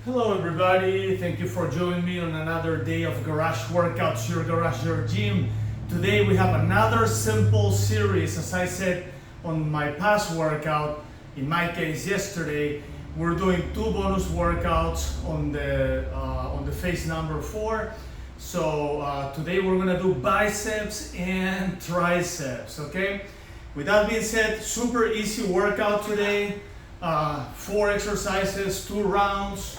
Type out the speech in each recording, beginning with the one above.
Hello everybody, thank you for joining me on another day of Garage Workouts, your garage, your gym. Today we have another simple series. As I said on my past workout, in my case yesterday, we're doing 2 bonus workouts on the phase number 4. So today we're gonna do biceps and triceps, okay? With that being said, super easy workout today. 4 exercises, 2 rounds.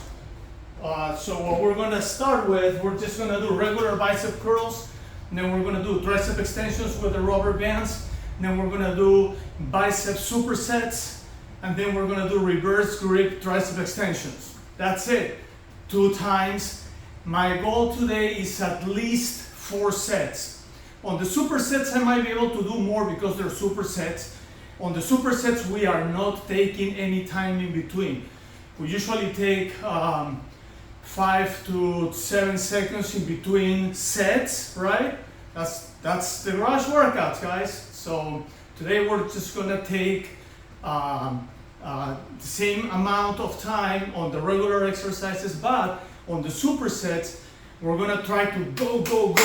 So what we're gonna start with, we're just gonna do regular bicep curls, and then we're gonna do tricep extensions with the rubber bands, and then we're gonna do bicep supersets, and then we're gonna do reverse grip tricep extensions. That's it, 2 times. My goal today is at least 4 sets. On the supersets, I might be able to do more because they're supersets. On the supersets, we are not taking any time in between. We usually take 5 to 7 seconds in between sets, right? That's the garage workouts, guys. So today we're just gonna take the same amount of time on the regular exercises, but on the supersets, we're gonna try to go,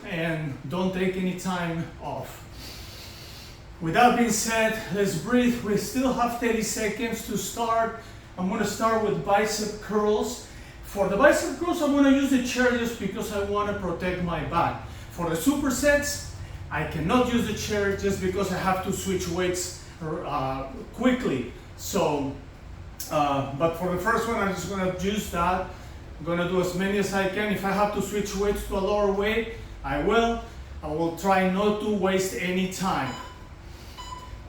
and don't take any time off. With that being said, let's breathe. We still have 30 seconds to start. I'm gonna start with bicep curls. For the bicep curls, I'm gonna use the chair just because I wanna protect my back. For the supersets, I cannot use the chair just because I have to switch weights quickly. So, but for the first one, I'm just gonna use that. I'm gonna do as many as I can. If I have to switch weights to a lower weight, I will. I will try not to waste any time.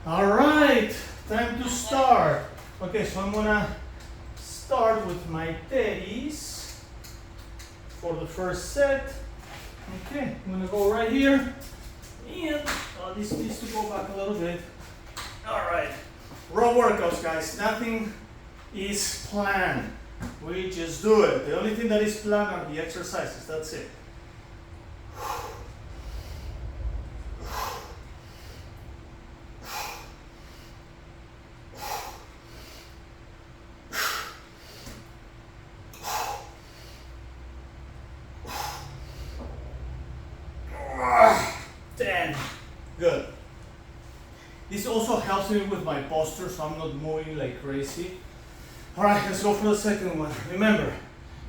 All right, time to start. Okay, so I'm gonna start with my 30s for the first set. Okay, I'm gonna go right here. And this needs to go back a little bit. All right, raw workouts, guys. Nothing is planned. We just do it. The only thing that is planned are the exercises. That's it. Good. This also helps me with my posture, so I'm not moving like crazy. All right, let's go for the second one. Remember,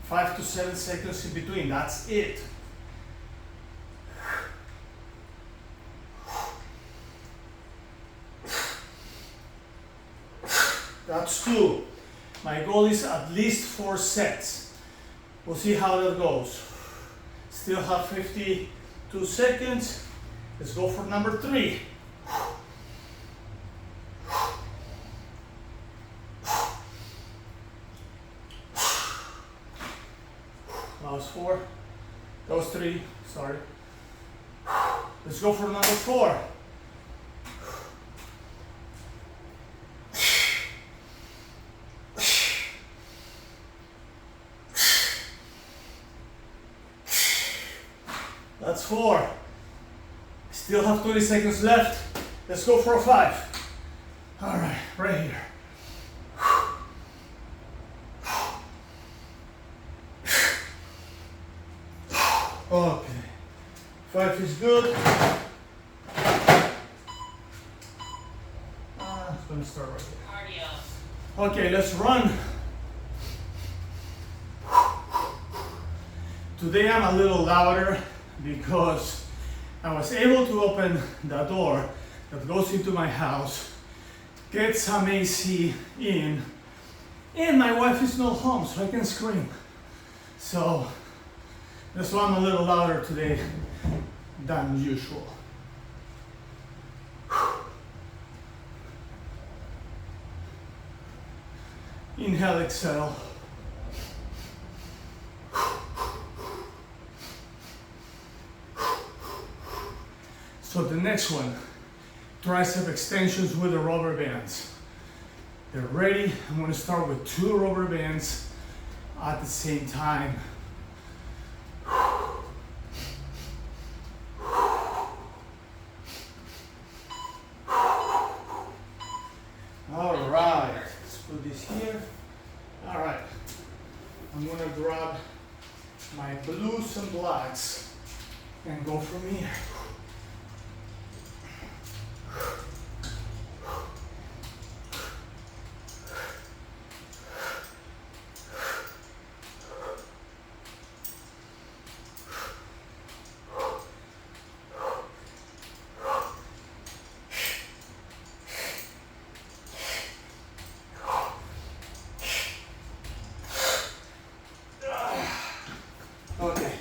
5 to 7 seconds in between. That's it. That's 2. My goal is at least 4 sets. We'll see how that goes. Still have 52 seconds. Let's go for number 3. That was 4. That was 3. Sorry. Let's go for number 4. That's 4. Still have 20 seconds left. Let's go for a 5. All right, right here. Okay, 5 is good. I'm gonna start right here. Okay, let's run. Today I'm a little louder because I was able to open the door that goes into my house, get some AC in, and my wife is not home, so I can scream. So that's why I'm a little louder today than usual. Inhale, exhale. So the next one, tricep extensions with the rubber bands. They're ready. I'm going to start with 2 rubber bands at the same time. All right, let's put this here. All right, I'm gonna grab my blues and blacks and go from here. Okay,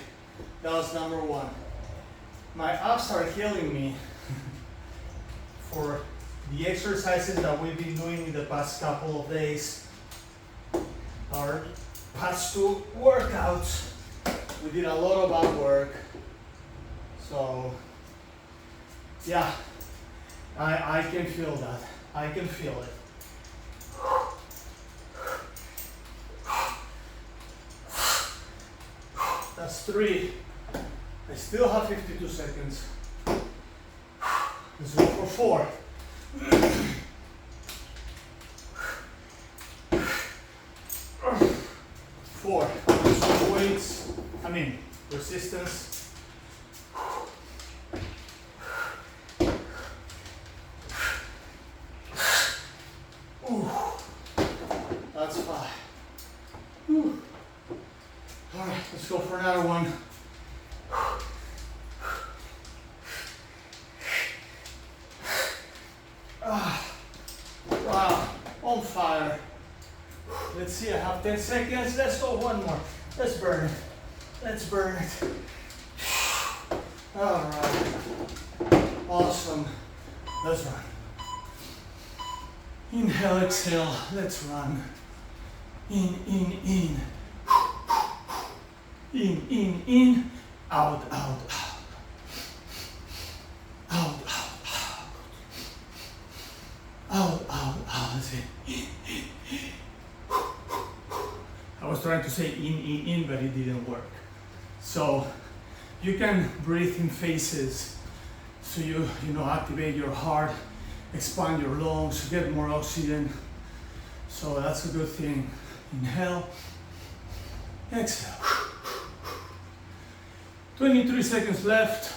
that was number one. My abs are killing me for the exercises that we've been doing in the past couple of days. Our past two workouts, we did a lot of ab work. So, yeah, I can feel that. I can feel it. That's 3. I still have 52 seconds. Let's go for 4. 4. Some weights, resistance. Ooh, that's 5. Ooh. All right, let's go for another one. Wow, on fire. Let's see, I have 10 seconds. Let's go one more. Let's burn it. Let's burn it. All right. Awesome. Let's run. Inhale, exhale. Let's run. In, in. In. Out, out, out. Out, out, out. Out, out, out. That's it. I was trying to say in, but it didn't work. So you can breathe in phases. So you activate your heart, expand your lungs, get more oxygen. So that's a good thing. Inhale, exhale. 23 seconds left.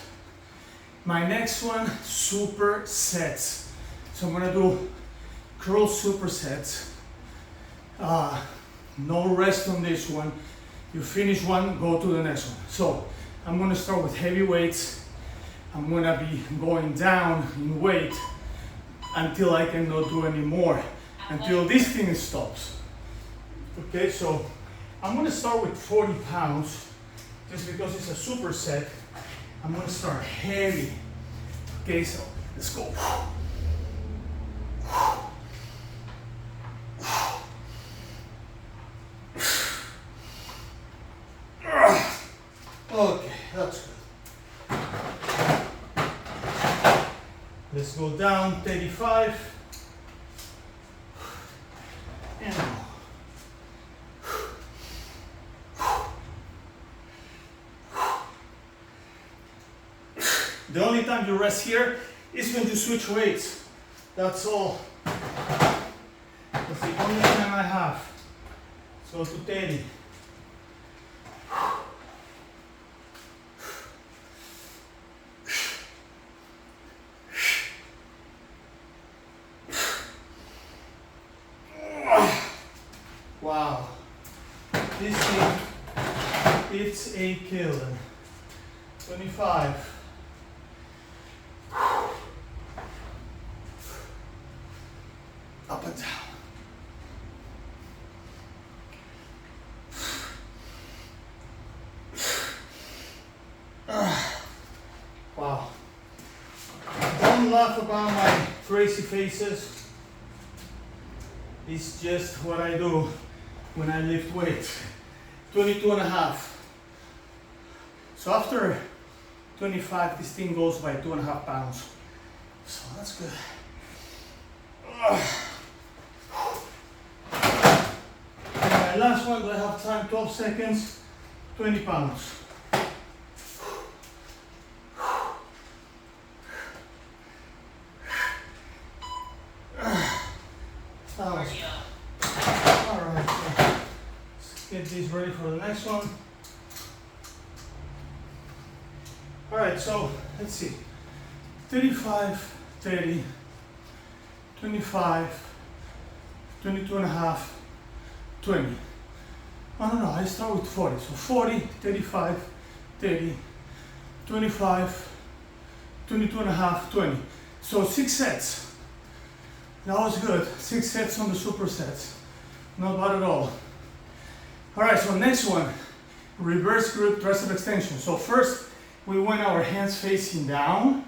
My next one, supersets. So I'm gonna do curl supersets. No rest on this one. You finish one, go to the next one. So I'm gonna start with heavy weights. I'm gonna be going down in weight until I cannot do any more, until this thing stops. Okay, so I'm gonna start with 40 pounds, just because it's a superset. I'm gonna start heavy. Okay, so let's go. Okay, that's good. Let's go down 35. And the only time you rest here is when you switch weights. That's all. That's the only time I have. Let's go to 30. Wow, this thing, it's a killer. 25. Up and down. Wow. Don't laugh about my crazy faces. It's just what I do when I lift weights. 22 and a half. So after 25, this thing goes by 2.5 pounds. So that's good. And my last one, do I have time? 12 seconds, 20 pounds. All right. get this ready for the next one. All right, so let's see. 35, 30, 25, 22 and a half, 20. Oh no, I start with 40. So 40, 35, 30, 25, 22 and a half, 20. So 6 sets. That was good. 6 sets on the supersets. Not bad at all. All right, so next one, reverse grip tricep extension. So first we went our hands facing down.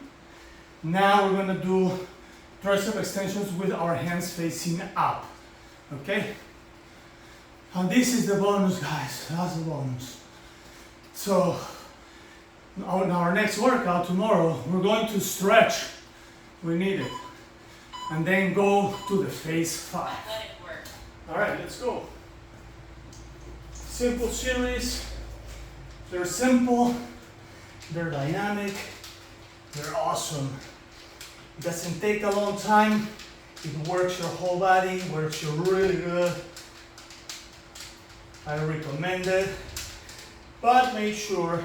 Now we're gonna do tricep extensions with our hands facing up. Okay? And this is the bonus, guys. That's the bonus. So on our next workout tomorrow, we're going to stretch. We need it. And then go to the phase 5. Let it work. All right, let's go. Simple series. They're simple. They're dynamic. They're awesome. It doesn't take a long time. It works your whole body, works you really good. I recommend it. But make sure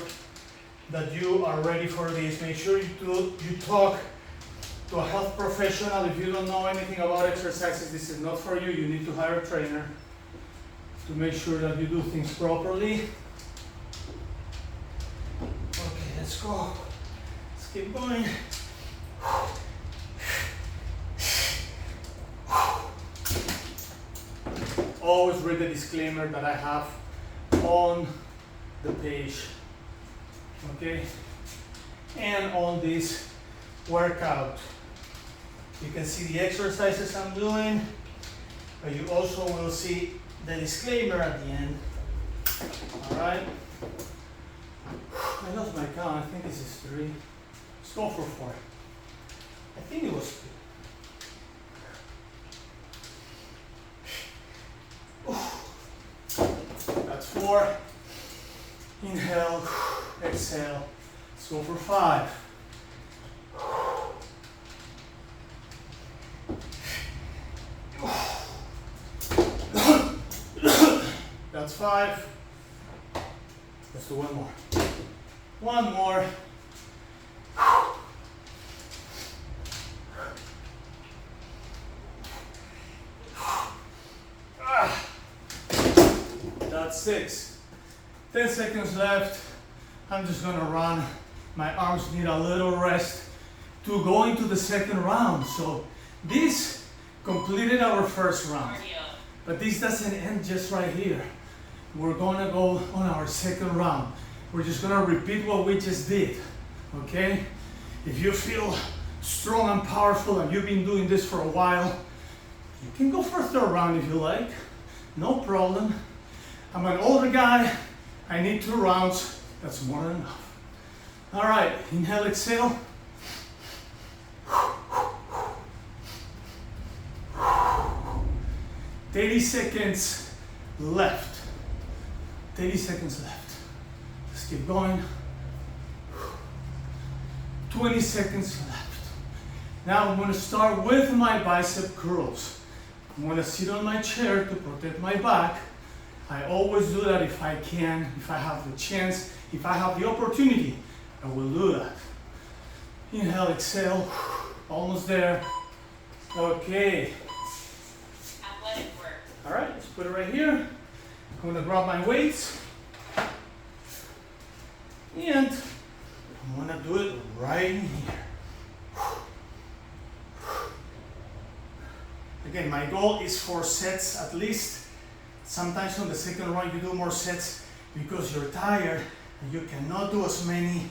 that you are ready for this. Make sure you talk to a health professional. If you don't know anything about exercises, this is not for you. You need to hire a trainer to make sure that you do things properly. Okay, let's go. Let's keep going. Always read the disclaimer that I have on the page, okay? And on this workout, you can see the exercises I'm doing, but you also will see the disclaimer at the end. All right? I lost my count. I think this is 3. Let's go for 4. I think it was 2. That's 4. Inhale, exhale. Let's go for 5. That's 5. Let's do one more. One more. That's 6. 10 seconds left. I'm just gonna run. My arms need a little rest to go into the second round. So this completed our first round. But this doesn't end just right here. We're gonna go on our second round. We're just gonna repeat what we just did, okay? If you feel strong and powerful and you've been doing this for a while, you can go for a third round if you like, no problem. I'm an older guy, I need 2 rounds, that's more than enough. All right, inhale, exhale. 30 seconds left. 30 seconds left. Let's keep going. 20 seconds left. Now I'm going to start with my bicep curls. I'm going to sit on my chair to protect my back. I always do that if I can, if I have the chance, if I have the opportunity, I will do that. Inhale, exhale. Almost there. Okay. Athletic work. All right, let's put it right here. I'm gonna grab my weights. And I'm gonna do it right in here. Again, my goal is 4 sets at least. Sometimes on the second round you do more sets because you're tired and you cannot do as many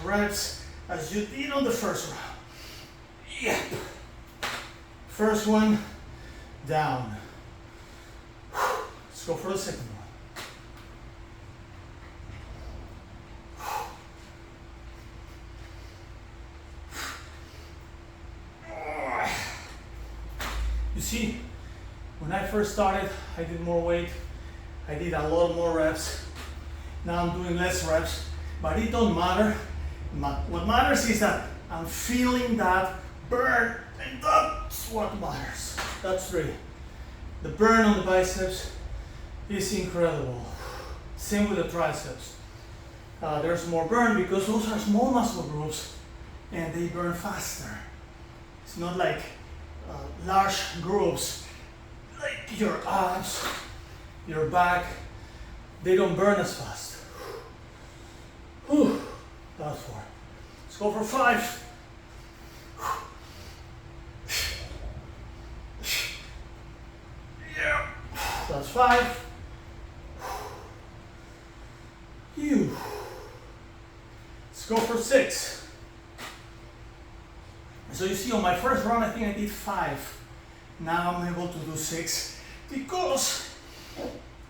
reps as you did on the first round. Yep. First one, down. Let's go for the second one. You see, when I first started, I did more weight. I did a lot more reps. Now I'm doing less reps, but it don't matter. What matters is that I'm feeling that burn, and that's what matters. That's 3. The burn on the biceps, is incredible. Same with the triceps. There's more burn because those are small muscle groups and they burn faster. It's not like large groups like your abs, your back, they don't burn as fast. Whew. That's 4. Let's go for 5. Yeah. That's 5. Let's go for 6. So you see on my first round I think I did 5. Now I'm able to do 6 because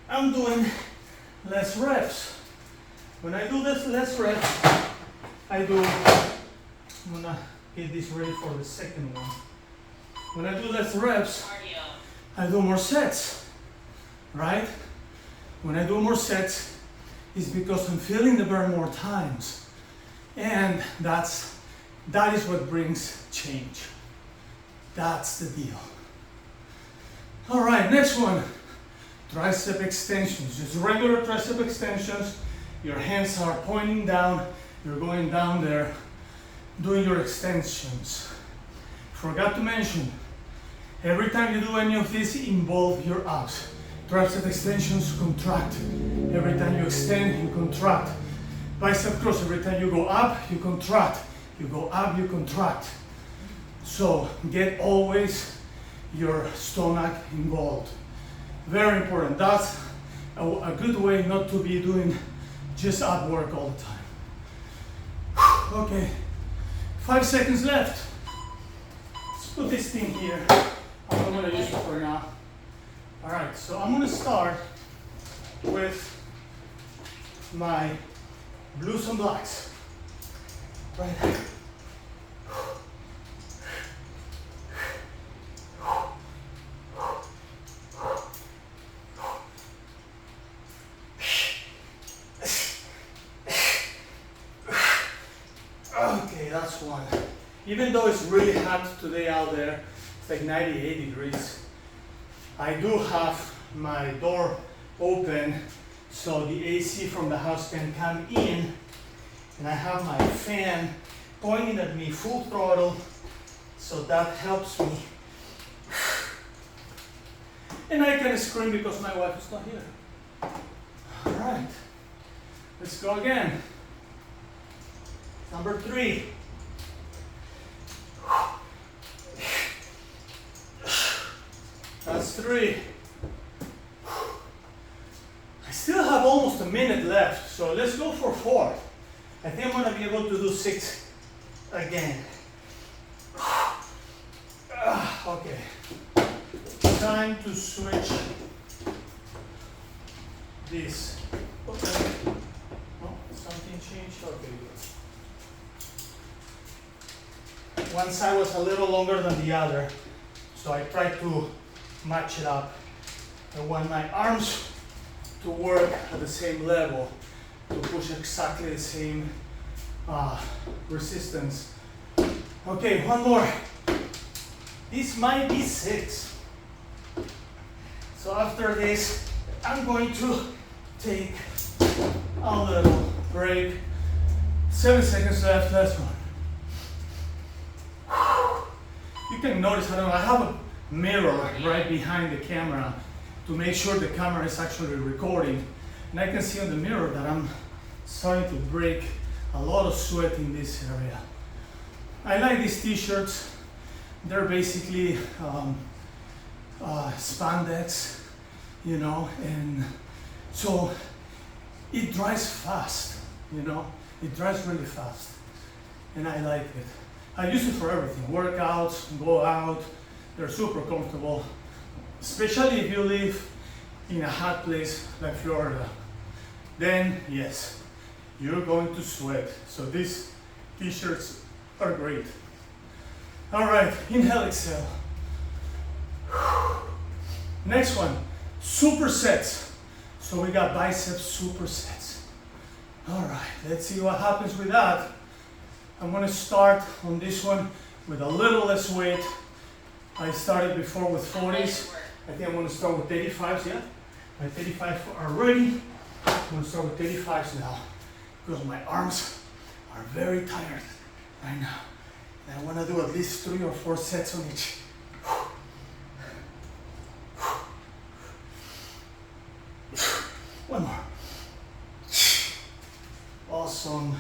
I'm doing less reps. When I do this less reps, I'm gonna get this ready for the second one. When I do less reps, Cardio. I do more sets, right? When I do more sets, it's because I'm feeling the burn more times. And that is what brings change. That's the deal. All right, next one, tricep extensions. Just regular tricep extensions. Your hands are pointing down. You're going down there, doing your extensions. Forgot to mention, every time you do any of these, involve your abs. Tricep extensions contract. Every time you extend, you contract. Bicep curls, every time you go up, you contract. You go up, you contract. So get always your stomach involved. Very important. That's a good way not to be doing just ab work all the time. Okay, 5 seconds left. Let's put this thing here. I'm not going to use it for now. All right, so I'm going to start with my blues and blacks. Right. Okay, that's one. Even though it's really hot today out there, it's like 98 degrees. I do have my door open so the AC from the house can come in, and I have my fan pointing at me full throttle, so that helps me. And I can scream because my wife is not here. All right, let's go again. Number 3. That's 3. I still have almost a minute left, so let's go for 4. I think I'm gonna be able to do 6 again. Okay, time to switch this. Okay, oh, something changed, okay, good. One side was a little longer than the other, so I tried to match it up. I want my arms to work at the same level, to push exactly the same resistance. Okay, one more. This might be 6. So after this, I'm going to take a little break. 7 seconds left, last one. You can notice, I have a mirror right behind the camera to make sure the camera is actually recording. And I can see on the mirror that I'm starting to break a lot of sweat in this area. I like these t-shirts. They're basically spandex, you know, and so it dries fast, you know, it dries really fast, and I like it. I use it for everything, workouts, go out, they're super comfortable, especially if you live in a hot place like Florida. Then yes, you're going to sweat, so these t-shirts are great. All right, inhale, exhale. Next one, supersets. So we got bicep supersets. All right, let's see what happens with that. I'm gonna start on this one with a little less weight. I started before with 40s. I think I'm gonna start with 85s, yeah? My 35 are ready. I'm gonna start with 35s now because my arms are very tired right now. And I wanna do at least 3 or 4 sets on each. One more. Awesome.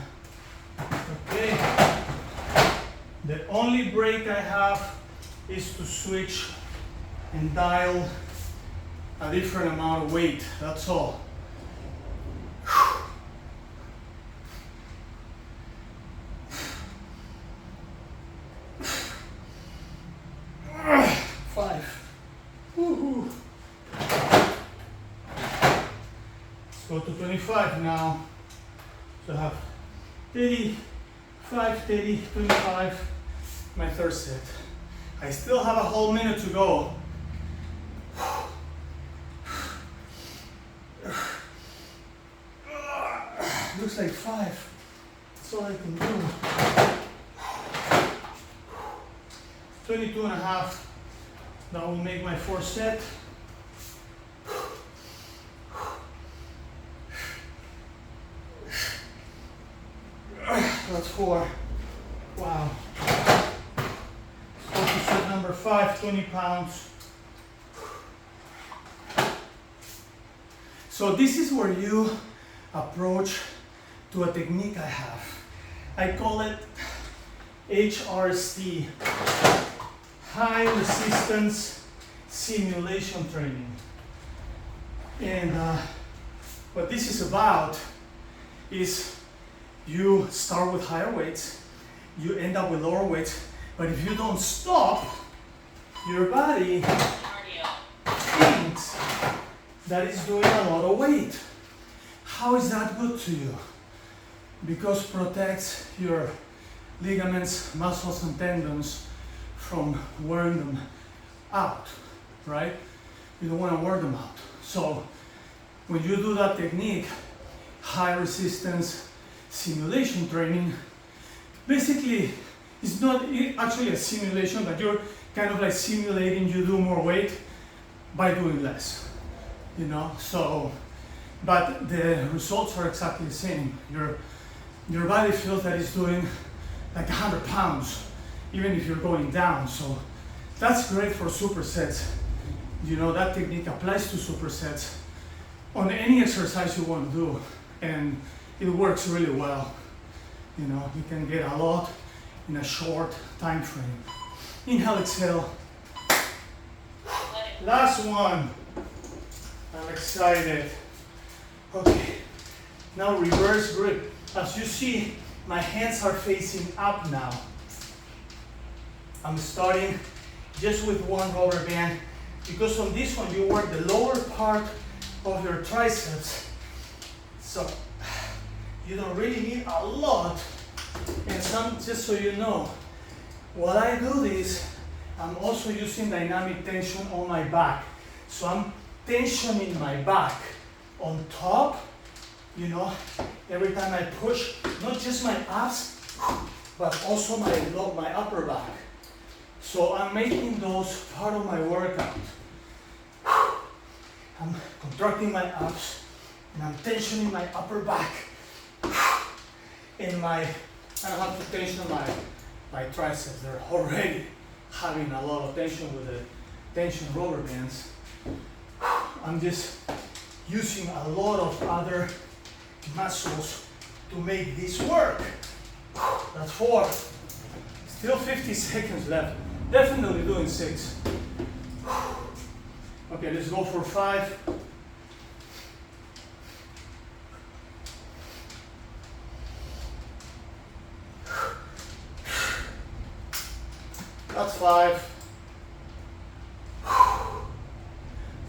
Okay. The only break I have is to switch and dial a different amount of weight. That's all. 5. Woohoo. Let's go to 25 now. So I have 35, 30, 25, my third set. I still have a whole minute to go. Looks like 5. That's all I can do. 22 and a half. That will make my fourth set. That's 4. Wow. Let's go to set number 5, 20 pounds. So this is where you approach to a technique I have. I call it HRST, high resistance simulation training. And what this is about is you start with higher weights, you end up with lower weights, but if you don't stop, your body thinks that it's doing a lot of weight. How is that good to you? Because it protects your ligaments, muscles, and tendons from wearing them out, right? You don't want to wear them out. So when you do that technique, high resistance simulation training, basically it's not actually a simulation, but you're kind of like simulating you do more weight by doing less, you know? So, but the results are exactly the same. Your body feels that it's doing like 100 pounds, even if you're going down. So that's great for supersets. You know, that technique applies to supersets on any exercise you want to do, and it works really well. You know, you can get a lot in a short time frame. Inhale, exhale. Last one. I'm excited. Okay, now reverse grip. As you see, my hands are facing up now. I'm starting just with one rubber band, because on this one you work the lower part of your triceps. So you don't really need a lot. And just so you know, while I do this, I'm also using dynamic tension on my back. So I'm tensioning my back on top, you know, every time I push, not just my abs, but also my upper back. So I'm making those part of my workout. I'm contracting my abs, and I'm tensioning my upper back. And I don't have to tension my triceps. They're already having a lot of tension with the tension rubber bands. I'm just using a lot of other muscles to make this work. That's 4. Still 50 seconds left. Definitely doing 6. Okay, let's go for 5. That's 5.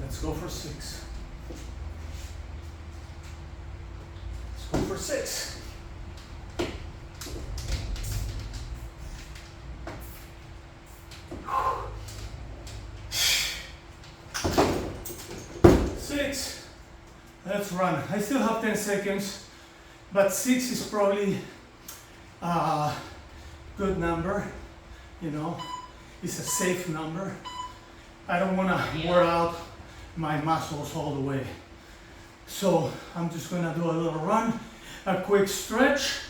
Let's go for 6. Let's go for 6. Let's run. I still have 10 seconds, but 6 is probably a good number. You know, it's a safe number. I don't want to wear out my muscles all the way. So I'm just gonna do a little run, a quick stretch,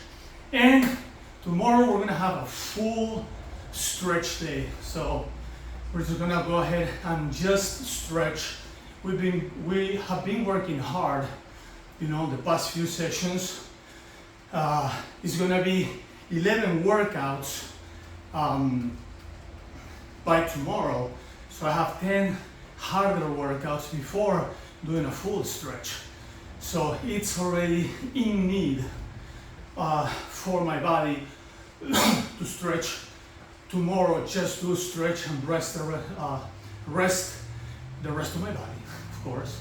and tomorrow we're gonna have a full stretch day. So we're just gonna go ahead and just stretch. We have been working hard, you know, the past few sessions. It's gonna be 11 workouts by tomorrow. So I have 10 harder workouts before doing a full stretch. So it's already in need for my body to stretch. Tomorrow just to stretch and rest the rest of my body, of course.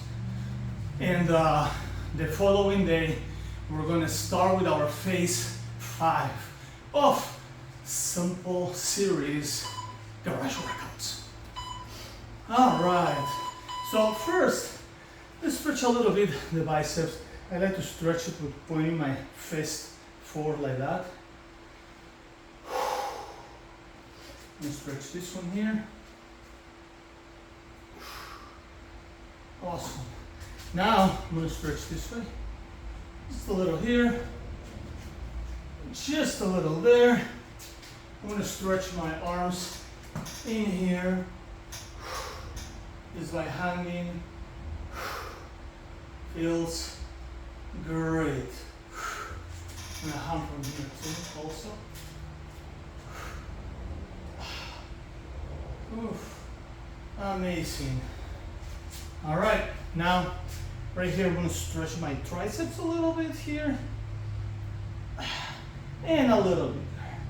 And the following day, we're gonna start with our phase 5 of simple series garage workouts. All right, so first, let's stretch a little bit the biceps. I like to stretch it with putting my fist forward like that. Let me stretch this one here. Awesome. Now I'm going to stretch this way. Just a little here. Just a little there. I'm going to stretch my arms in here. Is by hanging. Feels great. I'm going to hang from here too also. Oof. Amazing. All right, now right here I'm going to stretch my triceps a little bit here and a little bit there.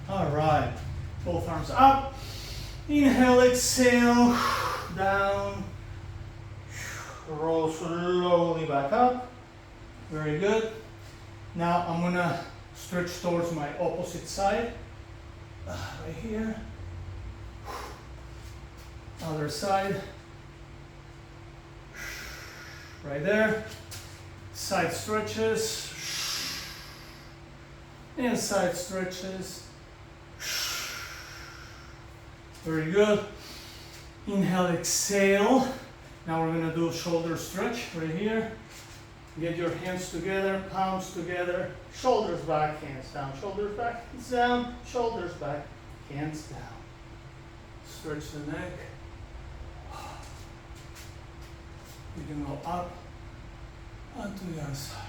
All right, both arms up. Inhale, exhale, down. Roll slowly back up. Very good. Now I'm going to stretch towards my opposite side. Right here. Other side. Right there. Side stretches. And side stretches. Very good. Inhale, exhale. Now we're going to do shoulder stretch right here. Get your hands together, palms together, shoulders back, hands down, shoulders back, hands down, shoulders back, hands down. Stretch the neck. You can go up and to the other side.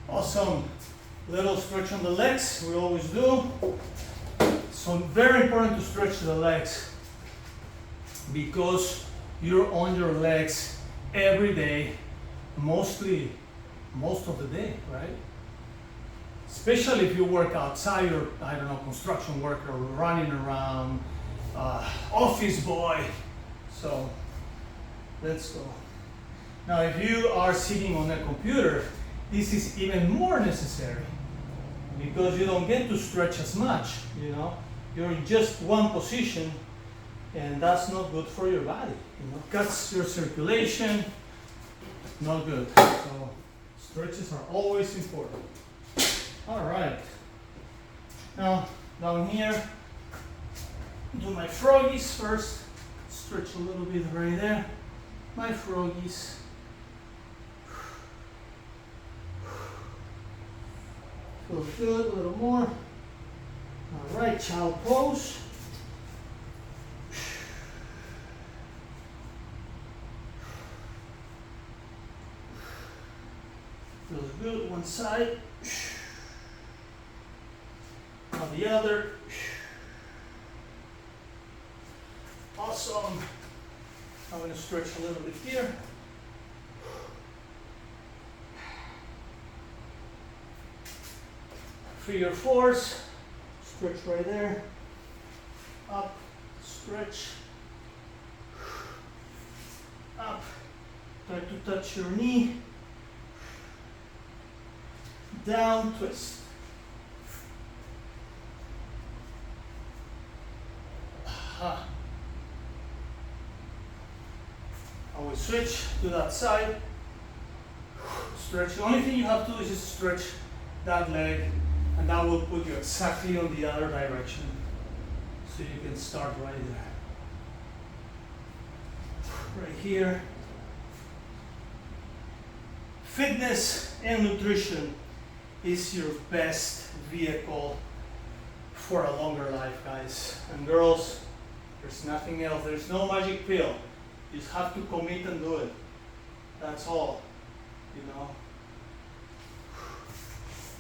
Awesome. Little stretch on the legs, we always do. So very important to stretch the legs because you're on your legs every day, most of the day, right? Especially if you work outside, or I don't know, construction worker, running around, office boy. So let's go. Now, if you are sitting on a computer, this is even more necessary because you don't get to stretch as much. You know, you're in just one position. And that's not good for your body. You know, cuts your circulation. Not good. So stretches are always important. All right. Now down here, do my froggies first. Stretch a little bit right there. My froggies. Feels good. A little more. All right. Child pose. Feels good, one side, on the other. Awesome. I'm going to stretch a little bit here. Figure fours, stretch right there. Up, stretch. Up, try to touch your knee. Down, twist. Always switch to that side. Stretch. The only thing you have to do is just stretch that leg, and that will put you exactly on the other direction. So you can start right there. Right here. Fitness and nutrition is your best vehicle for a longer life, guys and girls. There's nothing else. There's no magic pill. You just have to commit and do it. That's all, you know.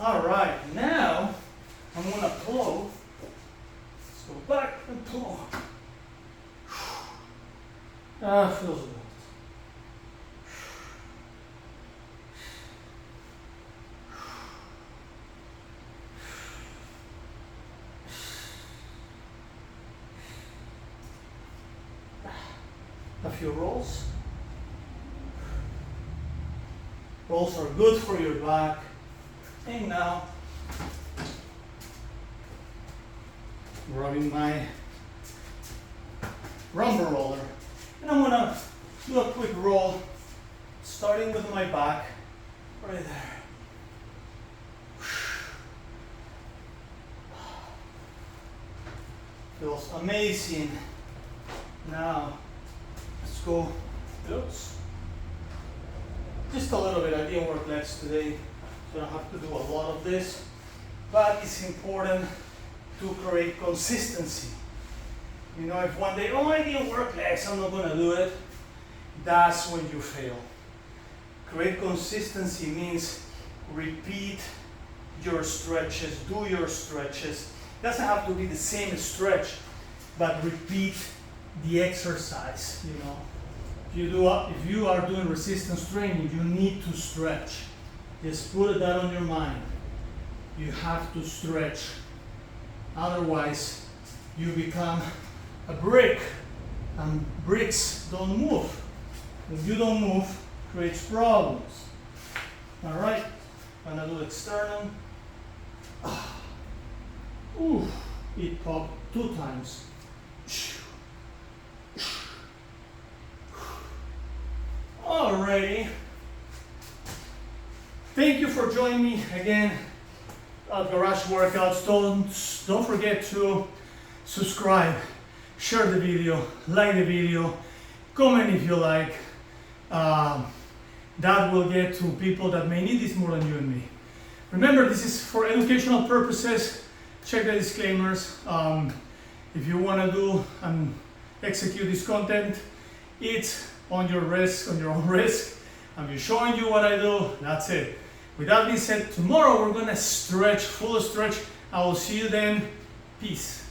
All right, now I'm gonna pull. Let's go back and pull. Ah, feels good. A few rolls. Rolls are good for your back. And now, grabbing my rumble roller. And I'm gonna do a quick roll, starting with my back, right there. Feels amazing. Now, let's go. Oops. Just a little bit. I didn't work legs today, so I don't have to do a lot of this. But it's important to create consistency. You know, if one day, oh, I didn't work legs, I'm not gonna do it, that's when you fail. Create consistency means repeat your stretches, do your stretches. It doesn't have to be the same stretch, but repeat the exercise, you know. If you are doing resistance training, you need to stretch. Just put that on your mind. You have to stretch. Otherwise, you become a brick, and bricks don't move. If you don't move, it creates problems. All right, I'm gonna do externum. Ooh, it popped 2 times. Alrighty. Thank you for joining me again at Garage Workouts. Don't forget to subscribe, share the video, like the video, comment if you like. That will get to people that may need this more than you and me. Remember, this is for educational purposes. Check the disclaimers. If you want to do and execute this content, it's on your risk, on your own risk. I'm just showing you what I do. That's it. With that being said, tomorrow we're gonna stretch, full stretch. I will see you then. Peace.